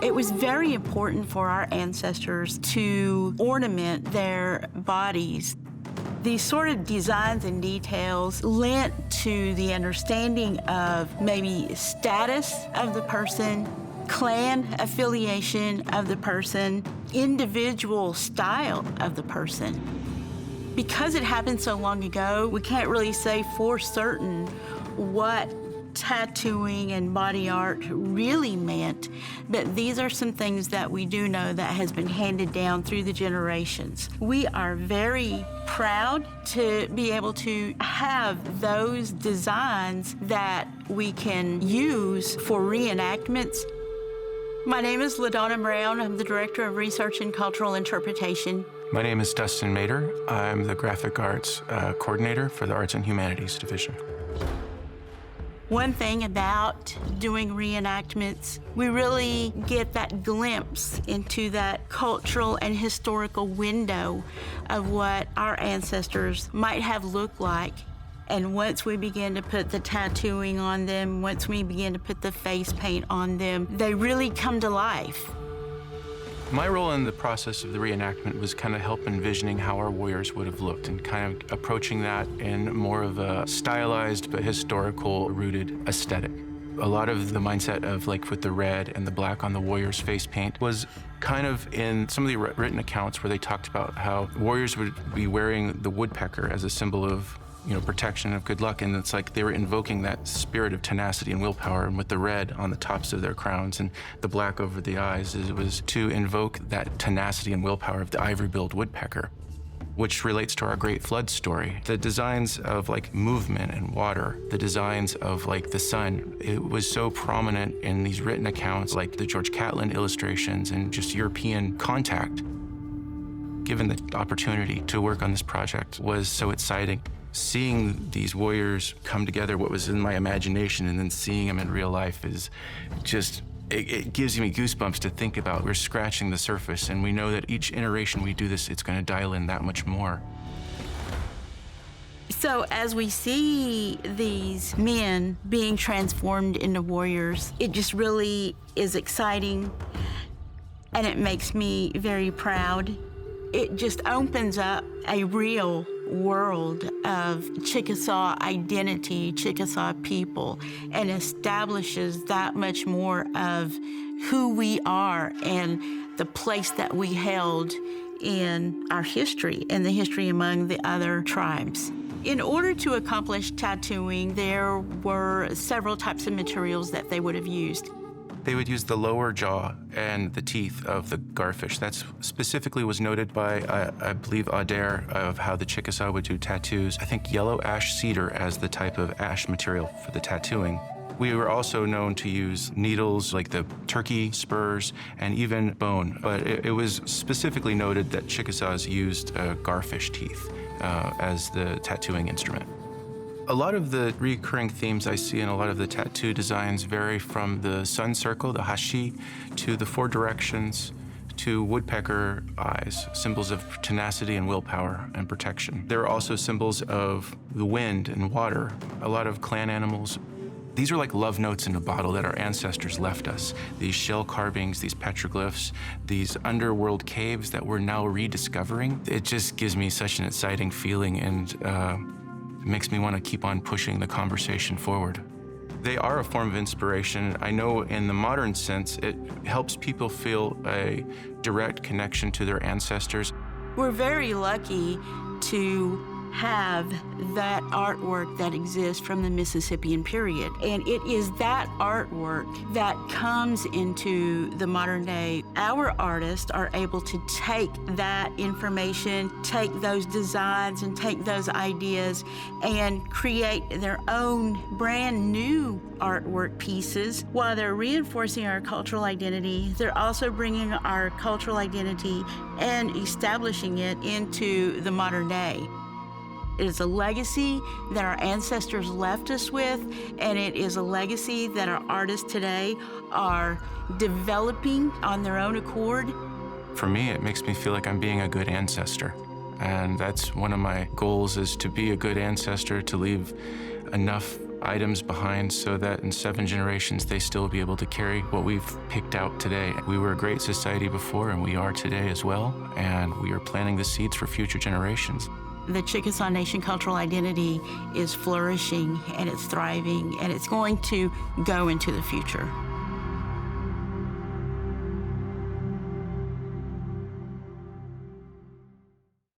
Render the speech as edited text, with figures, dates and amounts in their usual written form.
It was very important for our ancestors to ornament their bodies. These sort of designs and details lent to the understanding of maybe status of the person, clan affiliation of the person, individual style of the person. Because it happened so long ago, we can't really say for certain what tattooing and body art really meant, but these are some things that we do know that has been handed down through the generations. We are very proud to be able to have those designs that we can use for reenactments. My name is Ladonna Brown. I'm the Director of Research and Cultural Interpretation. My name is Dustin Mader. I'm the Graphic Arts Coordinator for the Arts and Humanities Division. One thing about doing reenactments, we really get that glimpse into that cultural and historical window of what our ancestors might have looked like. And once we begin to put the tattooing on them, once we begin to put the face paint on them, they really come to life. My role in the process of the reenactment was kind of help envisioning how our warriors would have looked and kind of approaching that in more of a stylized but historical rooted aesthetic. A lot of the mindset of like with the red and the black on the warriors' face paint was kind of in some of the written accounts where they talked about how warriors would be wearing the woodpecker as a symbol of protection of good luck, and it's like they were invoking that spirit of tenacity and willpower, and with the red on the tops of their crowns and the black over the eyes, it was to invoke that tenacity and willpower of the ivory-billed woodpecker, which relates to our Great Flood story. The designs of like movement and water, the designs of like the sun, it was so prominent in these written accounts like the George Catlin illustrations and just European contact. Given the opportunity to work on this project was so exciting. Seeing these warriors come together, what was in my imagination, and then seeing them in real life is just, it gives me goosebumps to think about. We're scratching the surface, and we know that each iteration we do this, it's going to dial in that much more. So as we see these men being transformed into warriors, it just really is exciting, and it makes me very proud. It just opens up a real world of Chickasaw identity, Chickasaw people, and establishes that much more of who we are and the place that we held in our history and the history among the other tribes. In order to accomplish tattooing, there were several types of materials that they would have used. They would use the lower jaw and the teeth of the garfish. That specifically was noted by, I believe, Adair, of how the Chickasaw would do tattoos. I think yellow ash cedar as the type of ash material for the tattooing. We were also known to use needles like the turkey spurs and even bone, but it was specifically noted that Chickasaws used garfish teeth as the tattooing instrument. A lot of the recurring themes I see in a lot of the tattoo designs vary from the sun circle, the hashi, to the four directions, to woodpecker eyes, symbols of tenacity and willpower and protection. There are also symbols of the wind and water, a lot of clan animals. These are like love notes in a bottle that our ancestors left us. These shell carvings, these petroglyphs, these underworld caves that we're now rediscovering. It just gives me such an exciting feeling, and it makes me want to keep on pushing the conversation forward. They are a form of inspiration. I know in the modern sense, it helps people feel a direct connection to their ancestors. We're very lucky to have that artwork that exists from the Mississippian period. And it is that artwork that comes into the modern day. Our artists are able to take that information, take those designs, and take those ideas and create their own brand new artwork pieces. While they're reinforcing our cultural identity, they're also bringing our cultural identity and establishing it into the modern day. It is a legacy that our ancestors left us with, and it is a legacy that our artists today are developing on their own accord. For me, it makes me feel like I'm being a good ancestor. And that's one of my goals, is to be a good ancestor, to leave enough items behind so that in 7 generations they still be able to carry what we've picked out today. We were a great society before, and we are today as well, and we are planting the seeds for future generations. The Chickasaw Nation cultural identity is flourishing, and it's thriving, and it's going to go into the future.